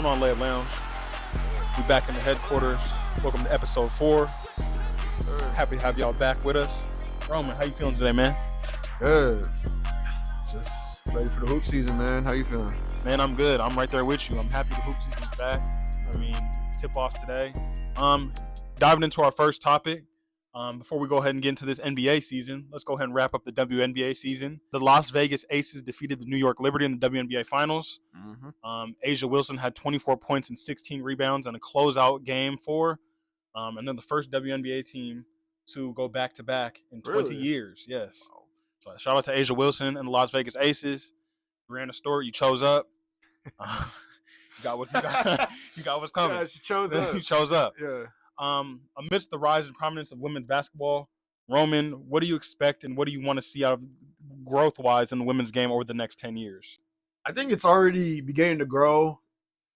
on, Layup Lounge? We back in the headquarters. Welcome to episode 4. Happy to have y'all back with us. Roman, how you feeling today, man? Good. Just ready for the hoop season, man. How you feeling? Man, I'm good. I'm right there with you. I'm happy the hoop season's back. I mean, tip off today. Diving into our first topic. Before we go ahead and get into this NBA season, let's go ahead and wrap up the WNBA season. The Las Vegas Aces defeated the New York Liberty in the WNBA Finals. Asia Wilson had 24 points and 16 rebounds in a closeout game and then the first WNBA team to go back-to-back in 20 years. Yes. So shout out to Asia Wilson and the Las Vegas Aces. Brianna Stewart, you chose up. You got what's coming. Yeah, she chose up. You chose up. Yeah. Amidst the rise in prominence of women's basketball, Roman, what do you expect and what do you want to see out of growth-wise in the women's game over the next 10 years? I think it's already beginning to grow.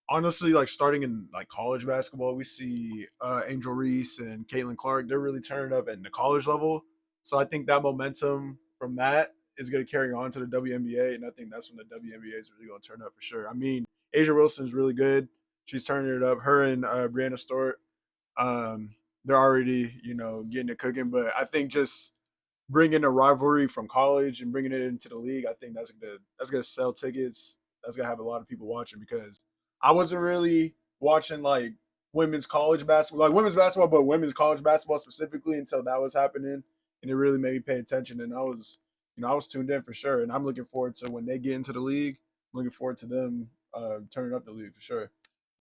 Honestly, like starting in like college basketball, we see Angel Reese and Caitlin Clark. They're really turning up at the college level. So I think that momentum from that is going to carry on to the WNBA, and I think that's when the WNBA is really going to turn up for sure. I mean, Asia Wilson's really good. She's turning it up. Her and Brianna Stewart, they're already, getting it cooking. But I think just bringing a rivalry from college and bringing it into the league, I think that's gonna sell tickets. That's gonna have a lot of people watching because I wasn't really watching like women's college basketball, but women's college basketball specifically until that was happening, and it really made me pay attention. And I was tuned in for sure. And I'm looking forward to when they get into the league. I'm looking forward to them turning up the league for sure.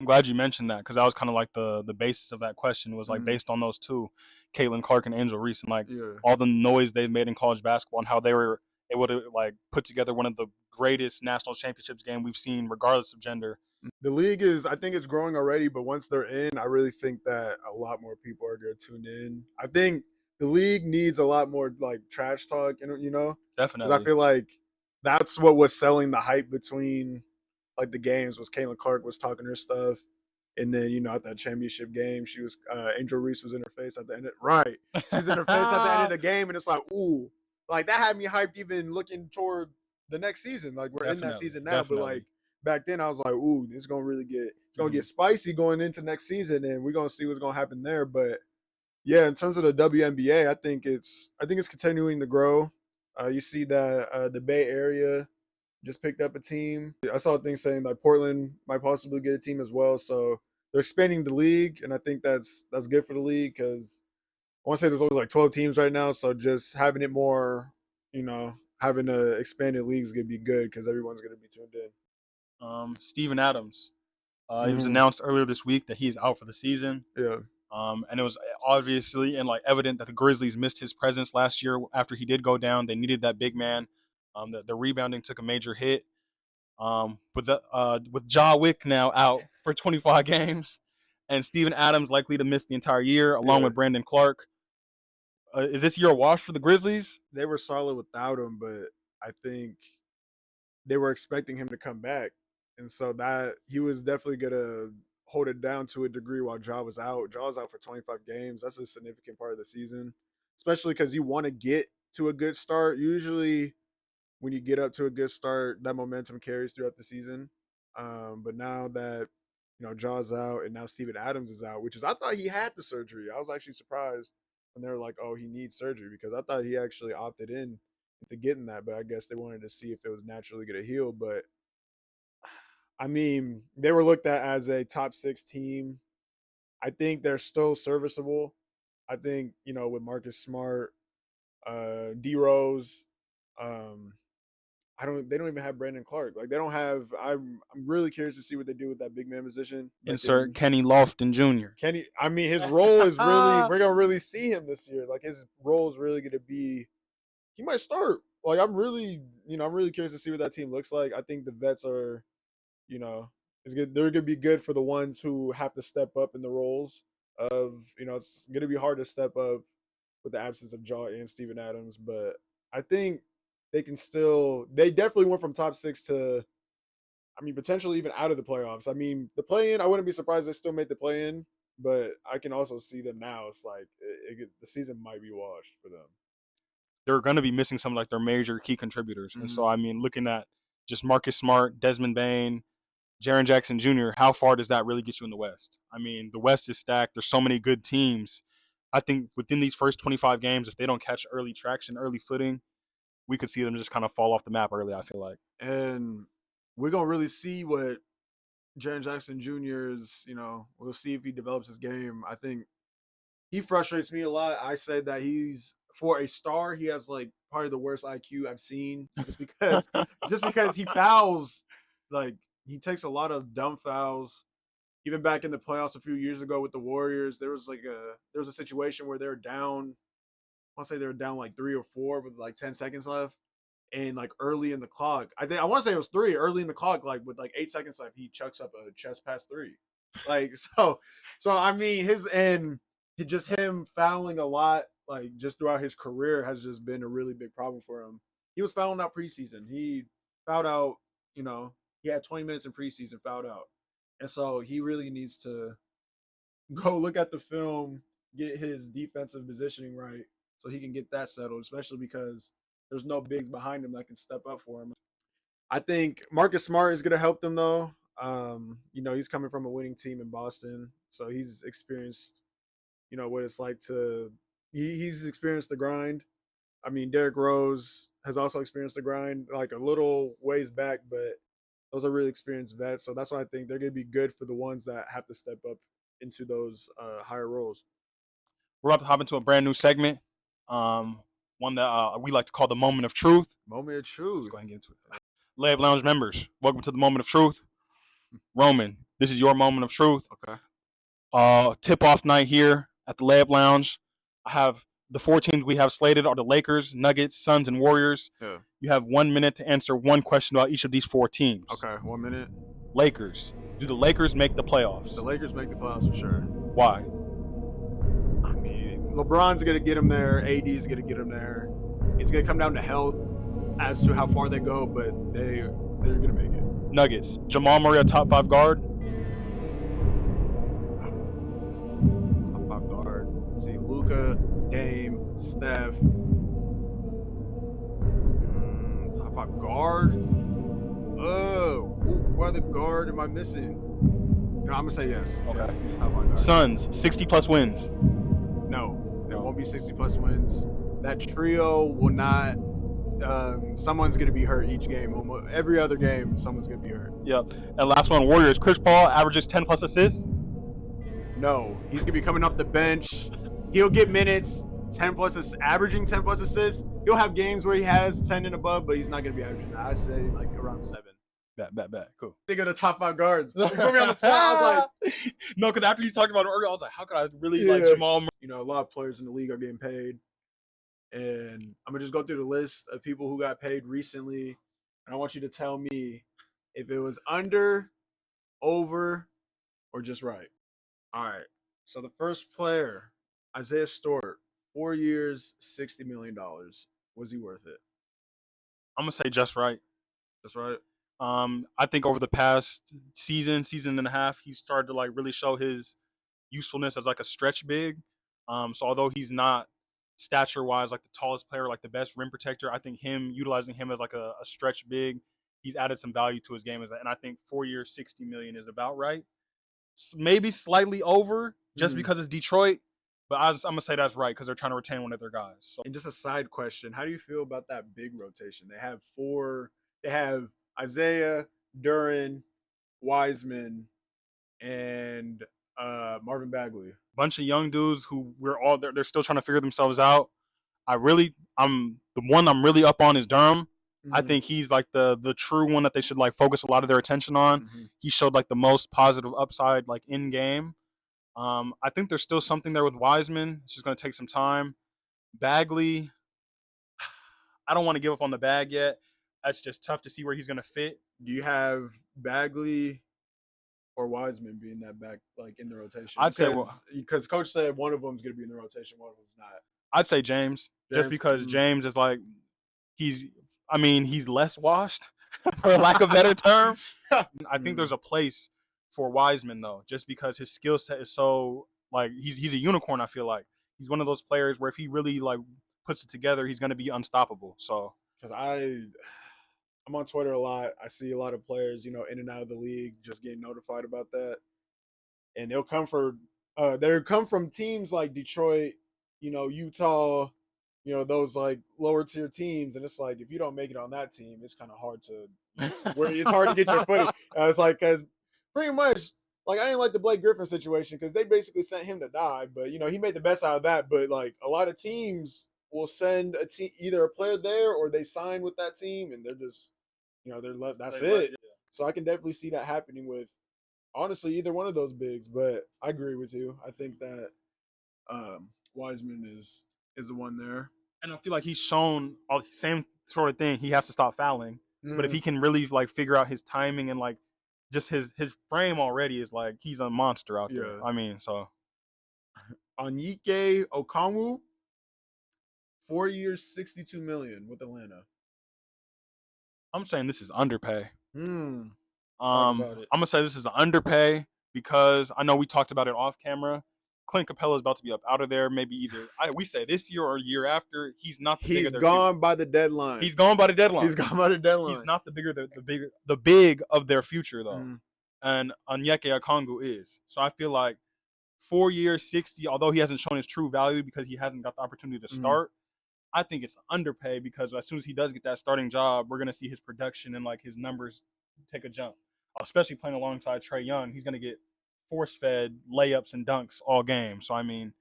I'm glad you mentioned that because that was kind of like the basis of that question was like based on those two, Caitlin Clark and Angel Reese, and like all the noise they've made in college basketball and how they were able to like put together one of the greatest national championships game we've seen, regardless of gender. The league I think it's growing already, but once they're in, I really think that a lot more people are going to tune in. I think the league needs a lot more like trash talk, Definitely. Because I feel like that's what was selling the hype between like the games was Caitlin Clark was talking her stuff. And then, at that championship game, she was Angel Reese was in her face at the end. She's in her face at the end of the game, and it's like, ooh, like that had me hyped even looking toward the next season. Like we're in that season now, but like back then I was like, ooh, it's gonna get spicy going into next season, and we're gonna see what's gonna happen there. But yeah, in terms of the WNBA, I think it's continuing to grow. You see that the Bay Area just picked up a team. I saw things saying that Portland might possibly get a team as well. So they're expanding the league, and I think that's good for the league because I want to say there's only like 12 teams right now. So just having it more, having a expanded league is going to be good because everyone's going to be tuned in. Steven Adams. It was announced earlier this week that he's out for the season. Yeah. And it was obviously and like evident that the Grizzlies missed his presence last year after he did go down. They needed that big man. The rebounding took a major hit. With Ja Wick now out for 25 games, and Steven Adams likely to miss the entire year, along with Brandon Clark. Is this year a wash for the Grizzlies? They were solid without him, but I think they were expecting him to come back, and so that he was definitely gonna hold it down to a degree while Ja was out. Ja was out for 25 games. That's a significant part of the season, especially because you want to get to a good start. Usually when you get up to a good start, that momentum carries throughout the season. But now that Ja's out and now Steven Adams is out, I thought he had the surgery. I was actually surprised when they were like, "Oh, he needs surgery," because I thought he actually opted in into getting that. But I guess they wanted to see if it was naturally going to heal. But I mean, they were looked at as a top 6 team. I think they're still serviceable. I think with Marcus Smart, D Rose. They don't even have Brandon Clark. Like they don't have. I'm really curious to see what they do with that big man position. Insert Kenny Lofton Jr. I mean, his role is really. We're gonna really see him this year. Like his role is really gonna be. He might start. Like I'm really curious to see what that team looks like. I think the vets are, it's good. They're gonna be good for the ones who have to step up in the roles of. It's gonna be hard to step up with the absence of Ja and Steven Adams, but I think they definitely went from top 6 to, I mean, potentially even out of the playoffs. I mean, the play-in, I wouldn't be surprised they still made the play-in, but I can also see them now. It's like the season might be washed for them. They're going to be missing some like their major key contributors. And so, I mean, looking at just Marcus Smart, Desmond Bain, Jaren Jackson Jr., how far does that really get you in the West? I mean, the West is stacked. There's so many good teams. I think within these first 25 games, if they don't catch early traction, early footing, we could see them just kind of fall off the map early, I feel like. And we're gonna really see what Jaren Jackson Jr. is. We'll see if he develops his game. I think he frustrates me a lot. I said that he's for a star, he has like probably the worst IQ I've seen, just because he fouls, like he takes a lot of dumb fouls. Even back in the playoffs a few years ago with the Warriors, there was a situation where they're down. I want to say they were down like 3 or 4 with like 10 seconds left, and like early in the clock, I want to say it was 3 early in the clock, like with like 8 seconds left, he chucks up a chest pass three, like so I mean just him fouling a lot, like just throughout his career has just been a really big problem for him. He was fouling out preseason. He fouled out, he had 20 minutes in preseason fouled out, and so he really needs to go look at the film, get his defensive positioning right, so he can get that settled, especially because there's no bigs behind him that can step up for him. I think Marcus Smart is going to help them though. He's coming from a winning team in Boston, so he's experienced, what it's like to. He's experienced the grind. I mean, Derrick Rose has also experienced the grind, like a little ways back, but those are really experienced vets. So that's why I think they're going to be good for the ones that have to step up into those higher roles. We're about to hop into a brand new segment, one that we like to call the Moment of Truth. Moment of Let's truth. go ahead and get into it. Layup Lounge members, welcome to the Moment of Truth. Roman, this is your Moment of Truth. Okay. Tip-off night here at the Layup Lounge. I have the 4 teams we have slated are the Lakers, Nuggets, Suns, and Warriors. Yeah. You have 1 minute to answer one question about each of these 4 teams. Okay. 1 minute. Lakers. Do the Lakers make the playoffs? The Lakers make the playoffs for sure. Why? I mean, LeBron's gonna get him there. AD's gonna get him there. It's gonna come down to health as to how far they go, but they're gonna make it. Nuggets. Jamal Murray a top 5 guard? Top 5 guard. See, Luka, Dame, Steph. Top 5 guard. Oh, what other guard am I missing? I'm gonna say yes. Okay. Yes, he's top 5 guard. Suns 60+ wins. No, there won't be 60+ wins. That trio will not. Someone's gonna be hurt each game. Every other game, someone's gonna be hurt. Yeah. And last one, Warriors. Chris Paul averages 10+ assists. No, he's gonna be coming off the bench. He'll get minutes, averaging 10+ assists. He'll have games where he has 10 and above, but he's not gonna be averaging that. I say like around 7. Bet. Cool. Think of the top 5 guards. You put me on the spot. I was like, no, because after you talked about it earlier, I was like, how could I really like Jamal Murray? A lot of players in the league are getting paid. And I'm gonna just go through the list of people who got paid recently, and I want you to tell me if it was under, over, or just right. All right. So the first player, Isaiah Stewart, 4 years, $60 million. Was he worth it? I'm gonna say just right. That's right. I think over the past season and a half, he started to like really show his usefulness as like a stretch big. So although he's not stature wise like the tallest player, like the best rim protector, I think utilizing him as like a stretch big, he's added some value to his game as that. And I think 4 years, $60 million is about right. Maybe slightly over just because it's Detroit, but I'm gonna say that's right because they're trying to retain one of their guys. So. And just a side question: how do you feel about that big rotation? They have 4. They have Isaiah, Duran, Wiseman, and Marvin Bagley. Bunch of young dudes who they're still trying to figure themselves out. The one I'm really up on is Durham. Mm-hmm. I think he's like the true one that they should like focus a lot of their attention on. Mm-hmm. He showed like the most positive upside like in game. I think there's still something there with Wiseman. It's just going to take some time. Bagley, I don't want to give up on the bag yet. That's just tough to see where he's going to fit. Do you have Bagley or Wiseman being that back like in the rotation? I'd say because coach said one of them is going to be in the rotation, one of them's not. I'd say James. Just because James is like he's less washed for lack of a better term. I think there's a place for Wiseman though, just because his skill set is so like he's a unicorn. I feel like he's one of those players where if he really like puts it together, he's going to be unstoppable. So because I'm on Twitter a lot. I see a lot of players, in and out of the league, just getting notified about that, and they'll come from teams like Detroit, Utah, those like lower tier teams, and it's like if you don't make it on that team, it's kind of hard to where it's hard to get your footing. It's like because pretty much like I didn't like the Blake Griffin situation because they basically sent him to die, but he made the best out of that. But like a lot of teams will send a team either a player there or they sign with that team and they're just they're left. That's it. So I can definitely see that happening with honestly either one of those bigs. But I agree with you. I think that Wiseman is the one there. And I feel like he's shown all the same sort of thing. He has to stop fouling. But if he can really like figure out his timing and like just his frame already is like he's a monster out there. Yeah. I mean, so Onyeka Okongwu, 4 years, $62 million with Atlanta. I'm saying this is underpay. Talk about it. I'm gonna say this is an underpay because I know we talked about it off camera. Clint Capella is about to be up out of there. Maybe either we say this year or a year after. He's not. He's gone by the deadline. He's gone by the deadline. He's gone by the deadline. He's not the big of their future though. And Onyeka Okongwu is. So I feel like 4 years, 60. Although he hasn't shown his true value because he hasn't got the opportunity to start. I think it's underpay because as soon as he does get that starting job, we're gonna see his production and like his numbers take a jump. Especially playing alongside Trae Young, he's gonna get force-fed layups and dunks all game. So I mean,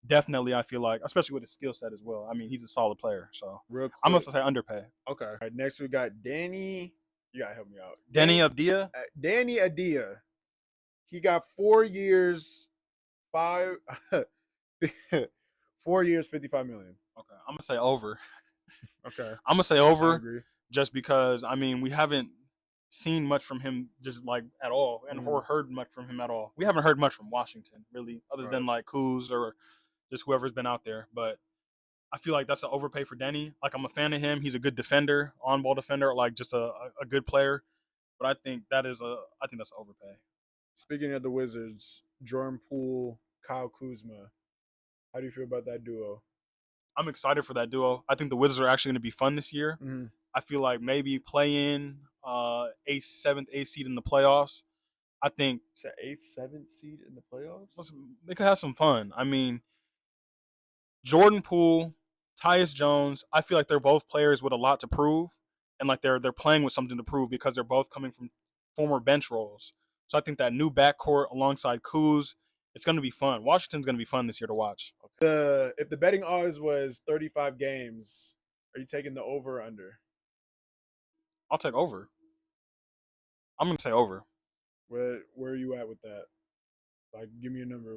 definitely, I feel like, especially with his skill set as well. I mean, he's a solid player. So real quick, I'm gonna say underpay. Okay. All right, next we got Danny. You gotta help me out. Danny Avdija. Danny Avdija. He got 4 years, 4 years, $55 million. Okay, I'm gonna say over. Okay, I'm gonna say I over, agree. just because I mean we haven't seen much from him just like at all, and or heard much from him at all. We haven't heard much from Washington really, other than like Kuz or just whoever's been out there. But I feel like that's an overpay for Denny. Like I'm a fan of him. He's a good defender, on-ball defender, like just a good player. But I think that's an overpay. Speaking of the Wizards, Jordan Poole, Kyle Kuzma. How do you feel about that duo? I'm excited for that duo. I think the Wizards are actually going to be fun this year. I feel like maybe play in 8th, 7th, 8th seed in the playoffs. I think it's an 8th, 7th seed in the playoffs. They could have some fun. I mean, Jordan Poole, Tyus Jones. I feel like they're both players with a lot to prove, and like they're playing with something to prove because they're both coming from former bench roles. So I think that new backcourt alongside Kuz, it's going to be fun. Washington's going to be fun this year to watch. If the betting odds was 35 games, are you taking the over or under? I'll take over. I'm going to say over. Where are you at with that? Like, give me a number.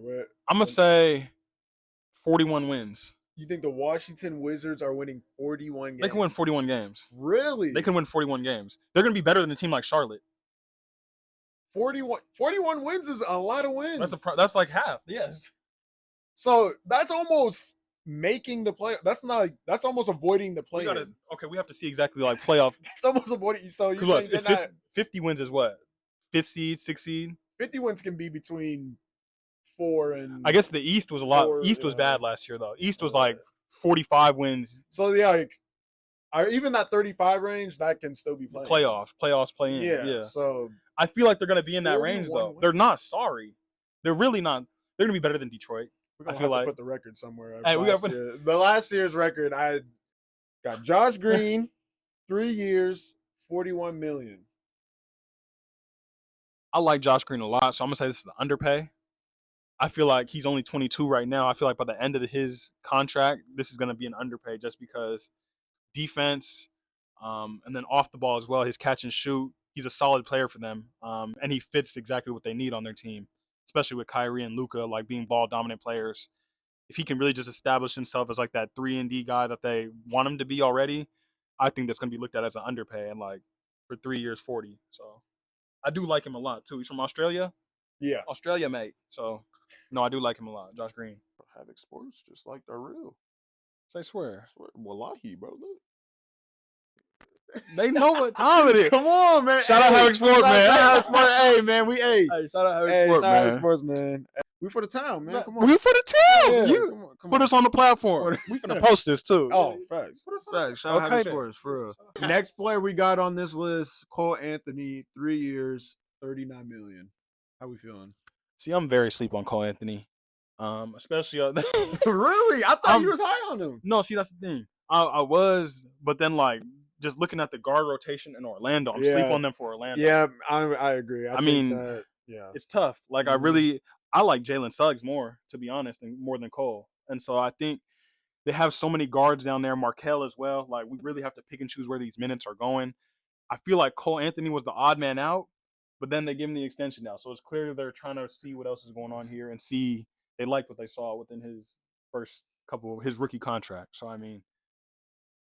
I'm going to say 41 wins. You think the Washington Wizards are winning 41 games? They can win 41 games. Really? They can win 41 games. They're going to be better than a team like Charlotte. 41 wins is a lot of wins. That's like half. Yes. So that's almost making the play. That's almost avoiding the play. We have to see exactly like playoff. It's almost avoiding. So you look, 50 wins is what? 5th seed, 6th seed. 50 wins can be between 4 and. I guess the East was a lot. East was bad last year though. East was like 45 wins. So yeah, like, even that 35 range that can still be playing. Playoffs play in. Yeah. So I feel like they're going to be in that range though. Wins. They're not sorry. They're really not. They're going to be better than Detroit. We're gonna have to put the record somewhere. Hey, the last year's record, I got Josh Green, 3 years, $41 million. I like Josh Green a lot, so I'm gonna say this is an underpay. I feel like he's only 22 right now. I feel like by the end of his contract, this is gonna be an underpay just because defense, and then off the ball as well. His catch and shoot. He's a solid player for them, and he fits exactly what they need on their team. Especially with Kyrie and Luka, like being ball dominant players. If he can really just establish himself as like that 3-and-D guy that they want him to be already, I think that's going to be looked at as an underpay and like for 3 years, 40. So I do like him a lot too. He's from Australia. Yeah. Australia, mate. So no, I do like him a lot. Josh Green. Havoc Sports, just like they're real. Say swear. Wallahi, bro. Look. They know what time it is. Come on, man. Shout out Havoc Sports, man. Shout out Sports. Hey, man. Hey, shout out Havoc Sports, man. Sports, man. We for the town, man. Come on. We for the town. Yeah, You come put on. us on the platform. We finna post this too. Oh, facts. Facts. Shout out Okay, Habit then. Sports, for real. Next player we got on this list, Cole Anthony, 3 years, $39 million. How we feeling? See, I'm very sleep on Cole Anthony. Especially Really? I thought you was high on him. No, see, that's the thing. I was, but then like just looking at the guard rotation in Orlando, I'm sleep on them for Orlando. Yeah, I agree. I mean, that, yeah, it's tough. Like I like Jalen Suggs more, to be honest, more than Cole. And so I think they have so many guards down there, Markel as well. Like we really have to pick and choose where these minutes are going. I feel like Cole Anthony was the odd man out, but then they give him the extension now. So it's clear they're trying to see what else is going on here and see they like what they saw within his first couple of his rookie contract. So I mean,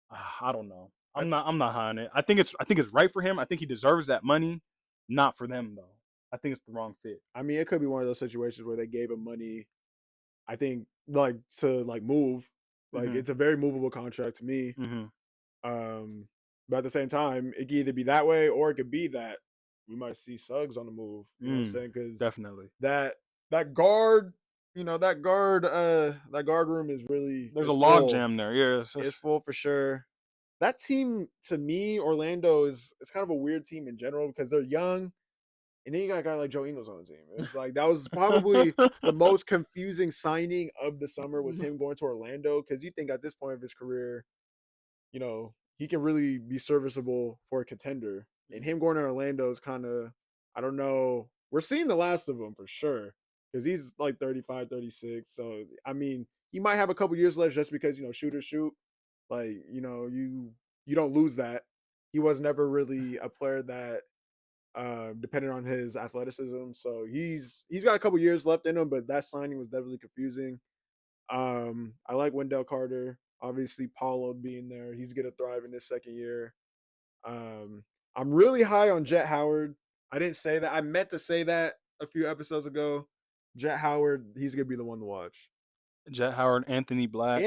I don't know. I'm not high on it. I think it's right for him. I think he deserves that money. Not for them though. I think it's the wrong fit. I mean, it could be one of those situations where they gave him money, I think, like to like move. Like it's a very movable contract to me. But at the same time, it could either be that way or it could be that we might see Suggs on the move. You know what I'm saying? Because definitely that guard, that guard room is really there's a log jam there. Yeah, it's full for sure. That team, to me, Orlando is kind of a weird team in general because they're young. And then you got a guy like Joe Ingles on the team. It's like that was probably the most confusing signing of the summer was him going to Orlando because you think at this point of his career, he can really be serviceable for a contender. And him going to Orlando is kind of, I don't know. We're seeing the last of him for sure because he's like 35, 36. So, I mean, he might have a couple years left just because, shooters shoot. Like, you don't lose that. He was never really a player that depending on his athleticism. So he's got a couple years left in him, but that signing was definitely confusing. I like Wendell Carter. Obviously, Paulo being there, he's gonna thrive in his second year. I'm really high on Jet Howard. I didn't say that. I meant to say that a few episodes ago. Jet Howard, he's gonna be the one to watch. Jet Howard, Anthony Black.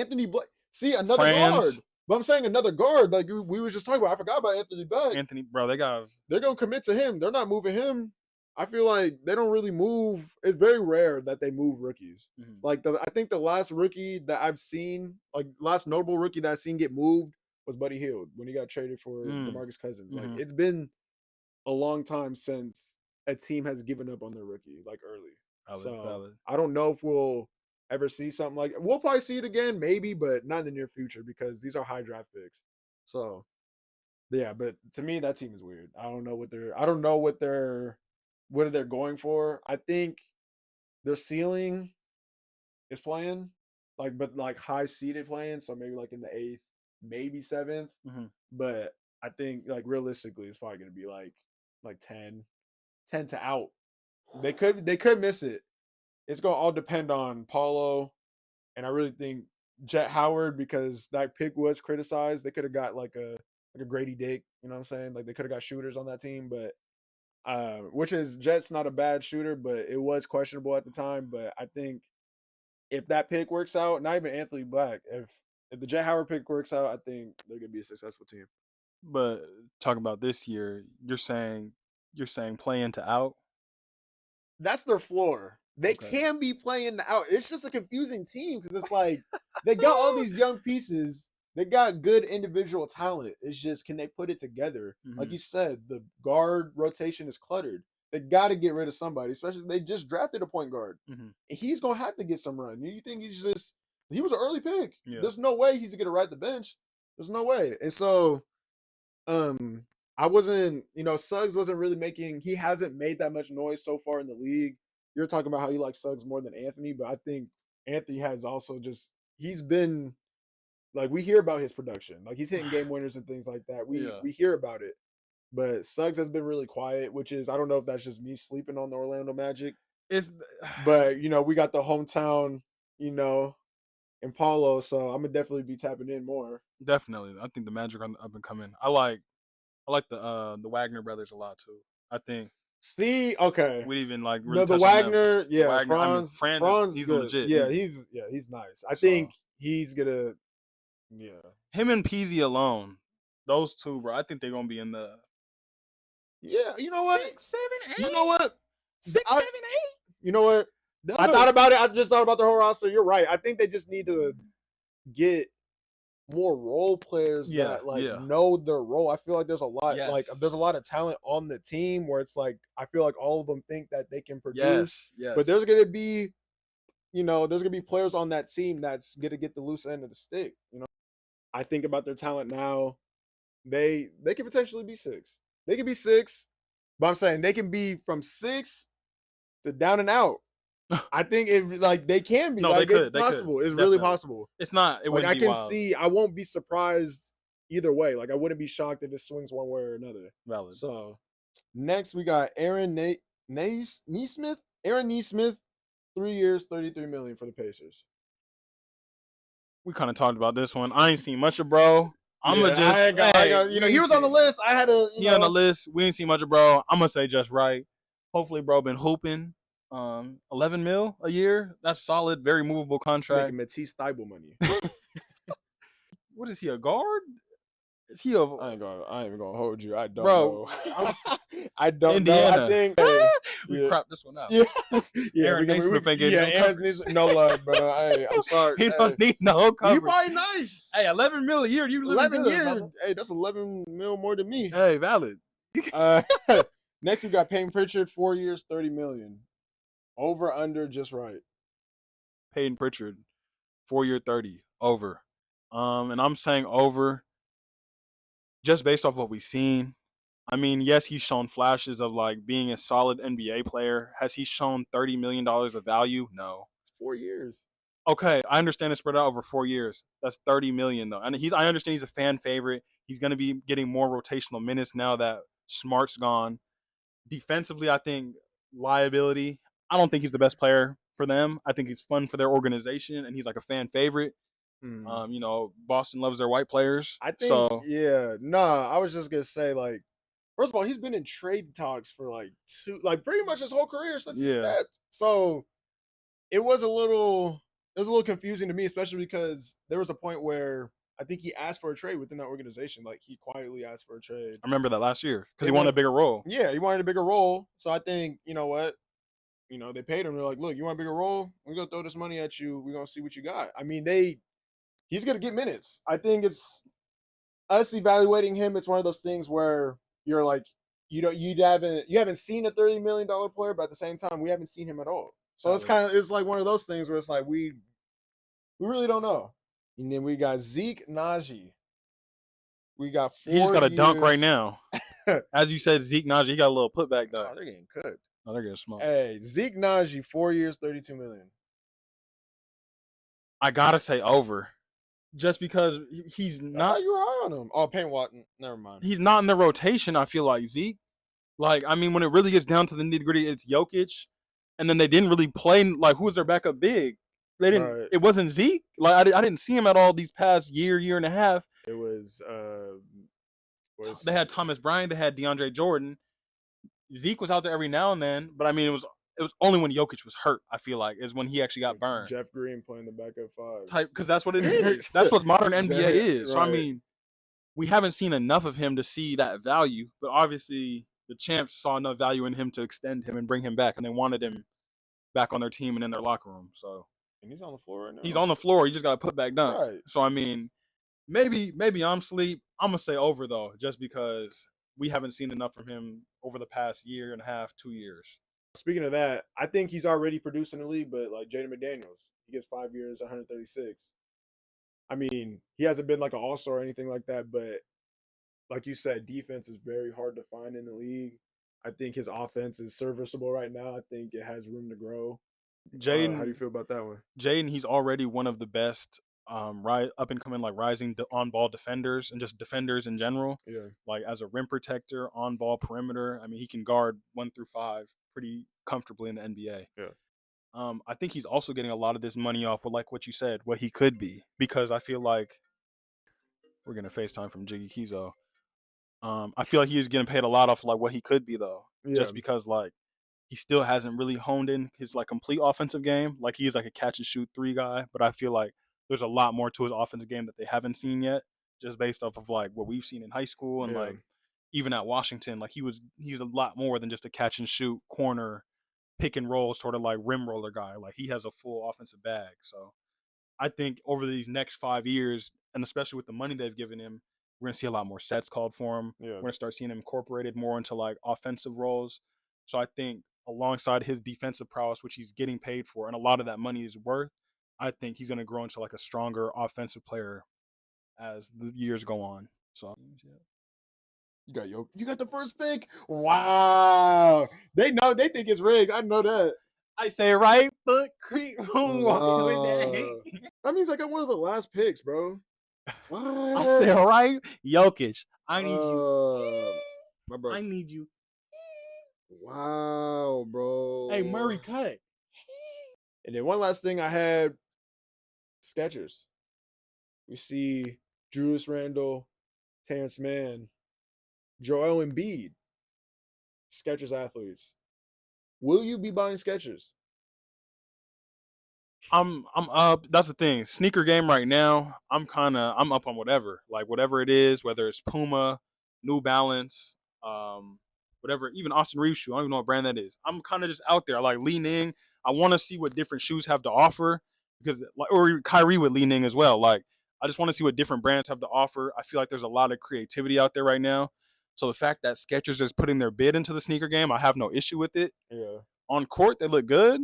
See, another guard. But I'm saying another guard. Like we was just talking about. I forgot about Anthony Black. Bro, they're gonna commit to him. They're not moving him. I feel like they don't really move. It's very rare that they move rookies. Like I think the last rookie that I've seen, like last notable rookie that I've seen get moved was Buddy Hield when he got traded for DeMarcus Cousins. Like it's been a long time since a team has given up on their rookie like early. Valid. I don't know if we'll ever see something like we'll probably see it again, maybe, but not in the near future because these are high draft picks. So yeah, but to me that team is weird. I don't know what they're going for. I think their ceiling is playing, but high seeded playing, so maybe like in the 8th, maybe 7th. But I think like realistically it's probably gonna be like 10 to out. They could miss it. It's gonna all depend on Paulo, and I really think Jet Howard, because that pick was criticized. They could have got like a Grady Dick, you know what I'm saying? Like they could have got shooters on that team, but which is Jet's not a bad shooter, but it was questionable at the time. But I think if that pick works out, not even Anthony Black, if the Jet Howard pick works out, I think they're gonna be a successful team. But talking about this year, you're saying play into out. That's their floor. They can be playing out. It's just a confusing team because it's like they got all these young pieces. They got good individual talent. It's just, can they put it together? Like you said, the guard rotation is cluttered. They got to get rid of somebody, especially they just drafted a point guard. And he's going to have to get some run. You think he was an early pick. Yeah. There's no way he's going to ride the bench. There's no way. And so, I wasn't, Suggs wasn't really he hasn't made that much noise so far in the league. You're talking about how you like Suggs more than Anthony, but I think Anthony has also he's been, like, we hear about his production. Like, he's hitting game winners and things like that. We hear about it. But Suggs has been really quiet, which is, I don't know if that's just me sleeping on the Orlando Magic. But, we got the hometown, in Paulo, so I'm going to definitely be tapping in more. Definitely. I think the Magic are up and coming. I like the Wagner brothers a lot, too. I think. See, okay. We even really the Wagner, yeah, Wagner, Franz, he's legit. Yeah, he's nice. I think he's gonna, him and Peasy alone, those two, bro. I think they're gonna be in the. Yeah, you know what? 6, 7, 8. You know what? 6, 7, 8. You know what? I thought about it. I just thought about the whole roster. You're right. I think they just need to get more role players that know their role. I feel like there's a lot there's a lot of talent on the team where it's like I feel like all of them think that they can produce. But there's gonna be there's gonna be players on that team that's gonna get the loose end of the stick. I think about their talent now. They could potentially be 6. They could be 6, but I'm saying they can be from 6 to down and out. I think they can be. No, like they it's could. possible. It's really possible. It's not. It wouldn't I be can wild. see. I won't be surprised either way. Like I wouldn't be shocked if it swings one way or another. Valid. So next we got Aaron Neesmith. Aaron Neesmith, 3 years, $33 million for the Pacers. We kind of talked about this one. I ain't seen much of bro. I'm gonna he was on the list. I had to. He on the list. We ain't seen much of bro. I'm gonna say just right. Hopefully, bro been hooping. 11 mil a year. That's solid. Very movable contract. Making Matisse Thybulle money. What is he, a guard? Is he a? I ain't even gonna hold you. I don't know. I don't Indiana. know. I think we crap this one out. Yeah, Aaron Naismith ain't getting no coverage. No love, bro. I'm sorry. He don't need no coverage. You probably nice. Hey, 11 mil a year. You 11 years. Brother. Hey, that's 11 mil more than me. Hey, valid. Next we got Peyton Pritchard, 4 years, $30 million. Over under just right. Peyton Pritchard, 4 year 30 over. And I'm saying over just based off what we've seen. I mean, yes, he's shown flashes of like being a solid NBA player. Has he shown $30 million of value? No. It's 4 years. Okay, I understand it's spread out over 4 years. That's $30 million though. And I understand he's a fan favorite. He's going to be getting more rotational minutes now that Smart's gone. Defensively, I think liability. I don't think he's the best player for them. I think he's fun for their organization, and he's like a fan favorite. Boston loves their white players. I think, I was just gonna say, like, first of all, he's been in trade talks for pretty much his whole career since he stepped. So it was a little confusing to me, especially because there was a point where I think he asked for a trade within that organization. Like he quietly asked for a trade. I remember that last year because he wanted a bigger role. Yeah, he wanted a bigger role. So I think, you know what? They paid him. They're like, look, you want a bigger role? We're gonna throw this money at you. We're gonna see what you got. I mean, he's gonna get minutes. I think it's us evaluating him. It's one of those things where you're like, you haven't seen a $30 million player, but at the same time, we haven't seen him at all. So it's like one of those things where it's like we really don't know. And then we got Zeke Naji. We got 4 He just got a years. dunk right now. As you said, Zeke Naji, he got a little putback though. Oh, they're getting cooked. Oh, they're getting smoked. Hey, Zeke Naji, 4 years, $32 million. I gotta say over, just because he's not. You were high on him. Oh, Payne Watson. Never mind. He's not in the rotation. I feel like Zeke. Like, I mean, when it really gets down to the nitty gritty, it's Jokic, and then they didn't really play. Like, who was their backup big? They didn't. Right. It wasn't Zeke. Like, I didn't see him at all these past year and a half. It was. They had Thomas Bryant. They had DeAndre Jordan. Zeke was out there every now and then, but I mean, it was only when Jokic was hurt. I feel like is when he actually got burned. Jeff Green playing the backup 5 type because that's what it is. That's what modern NBA is. Right. So I mean, we haven't seen enough of him to see that value, but obviously the champs saw enough value in him to extend him and bring him back, and they wanted him back on their team and in their locker room. So and he's on the floor right now. He's on the floor. He just got to put back down. Right. So I mean, maybe I'm sleep. I'm gonna say over though, just because we haven't seen enough from him over the past year and a half, 2 years. Speaking of that, I think he's already producing the league, but like Jaden McDaniels, he gets 5 years, 136. I mean, he hasn't been like an all-star or anything like that, but like you said, defense is very hard to find in the league. I think his offense is serviceable right now. I think it has room to grow. Jaden, how do you feel about that one? Jaden, he's already one of the best up and coming like rising on ball defenders and just defenders in general. Yeah. Like as a rim protector, on ball perimeter. I mean, he can guard 1 through 5 pretty comfortably in the NBA. Yeah. I think he's also getting a lot of this money off of like what you said, what he could be, because I feel like we're gonna FaceTime from Jiggy Kizo. I feel like he's getting paid a lot off like what he could be though, just because like he still hasn't really honed in his like complete offensive game. Like he's like a catch and shoot 3 guy, but I feel like there's a lot more to his offensive game that they haven't seen yet, just based off of like what we've seen in high school and like even at Washington. Like he's a lot more than just a catch and shoot corner pick and roll sort of like rim roller guy. Like he has a full offensive bag. So I think over these next 5 years, and especially with the money they've given him, we're gonna see a lot more sets called for him. Yeah. We're gonna start seeing him incorporated more into like offensive roles. So I think alongside his defensive prowess, which he's getting paid for, and a lot of that money is worth, I think he's gonna grow into like a stronger offensive player as the years go on. So You got the first pick. Wow. They think it's rigged. I know that. I say right foot creep walking with that. That means I got one of the last picks, bro. What? I say right, Jokic. I need you. My bro. I need you. Wow, bro. Hey, Murray, cut. And then one last thing I had, Skechers. We see Julius Randle, Terrence Mann, Joel Embiid, Skechers athletes. Will you be buying Skechers? I'm up. That's the thing. Sneaker game right now. I'm up on whatever. Like whatever it is, whether it's Puma, New Balance, whatever, even Austin Reeves shoe. I don't even know what brand that is. I'm kind of just out there. I like Li Ning. I want to see what different shoes have to offer because, like, or Kyrie with Li Ning as well. Like, I just want to see what different brands have to offer. I feel like there's a lot of creativity out there right now. So the fact that Skechers is putting their bid into the sneaker game, I have no issue with it. Yeah. On court, they look good.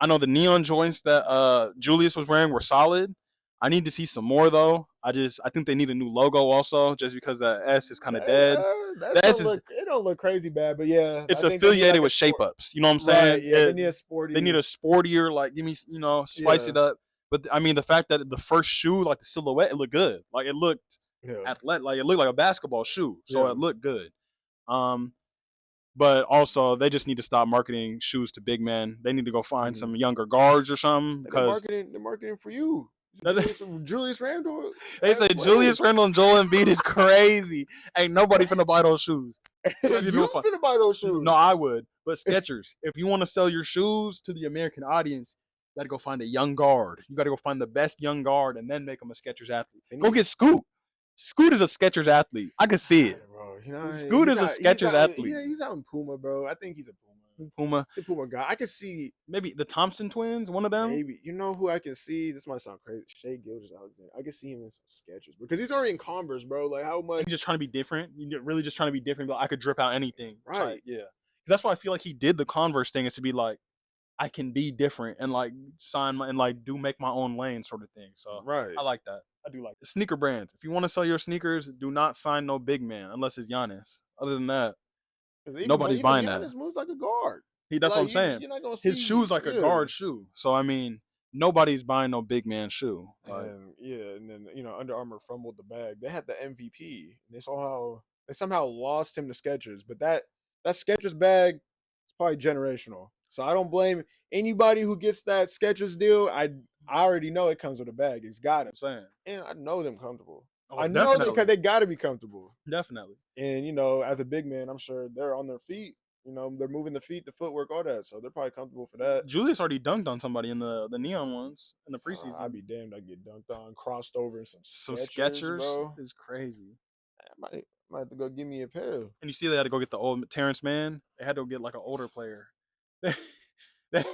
I know the neon joints that Julius was wearing were solid. I need to see some more though. I think they need a new logo also, just because the S is kind of dead. The S it don't look crazy bad, but yeah, it's affiliated with shape ups. You know what I'm saying? Right, yeah, they need a sporty. They need a sportier, like give me, spice it up. But I mean, the fact that the first shoe, like the silhouette, it looked good. Like it looked athletic, like it looked like a basketball shoe. So it looked good. But also, they just need to stop marketing shoes to big men. They need to go find some younger guards or something. Because they're marketing for you. Julius Randle. They say Julius Randle and Joel Embiid is crazy. Ain't nobody finna buy those shoes. You finna buy those shoes? No, I would. But Skechers, if you want to sell your shoes to the American audience, you got to go find a young guard. You got to go find the best young guard and then make them a Skechers athlete. Go get Scoot. Scoot is a Skechers athlete. I can see it. Bro, Scoot is a Skechers athlete. Yeah, he's out in Puma, bro. I think he's a Puma. He's a Puma guy. I can see maybe the Thompson twins, one of them. Maybe. You know who I can see? This might sound crazy. Shea Gilgeous-Alexander. I can see him in some Skechers because he's already in Converse, bro. Like how much? He's just trying to be different. You're really just trying to be different. But I could drip out anything. Right. Yeah. Because that's why I feel like he did the Converse thing, is to be like, I can be different and like sign my and like make my own lane sort of thing. So right. I like that. I do like it. Sneaker brands. If you want to sell your sneakers, do not sign no big man unless it's Giannis. Other than that, nobody's buying that. Giannis moves like a guard. That's what I'm saying. You're not gonna see, his shoe's like a guard shoe. So I mean, nobody's buying no big man shoe. And then Under Armour fumbled the bag. They had the MVP. They somehow lost him to Skechers, but that Skechers bag is probably generational. So I don't blame anybody who gets that Skechers deal. I already know it comes with a bag. It's got it. And I know them comfortable. I know them because they got to be comfortable. Definitely. And as a big man, I'm sure they're on their feet. They're moving the feet, the footwork, all that. So they're probably comfortable for that. Julius already dunked on somebody in the neon ones in the preseason. I'd be damned I get dunked on, crossed over in some Skechers, bro. Is crazy. I might have to go give me a pair. And you see they had to go get the old Terrence Mann. They had to go get like an older player. They had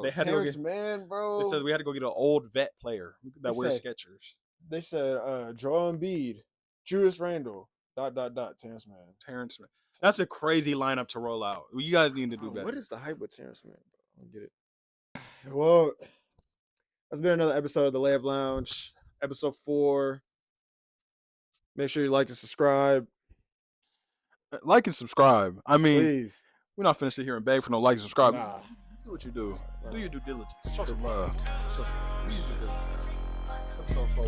Terrence to go get, Mann, bro. They said we had to go get an old vet player that wears Skechers. They said Joel Embiid, Julius Randle, ... Terrence Mann. That's a crazy lineup to roll out. You guys need to do better. What is the hype with Terrence Mann, bro? I don't get it. Well, that's been another episode of the Layup Lounge, episode 4. Make sure you like and subscribe. Like and subscribe. I mean, please. We're not finna sit here and beg for no like and subscribe. Nah. Do what you do. Do your due diligence. Show some love. Do your due diligence. Episode 4.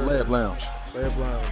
Layup Lounge. Layup Lounge.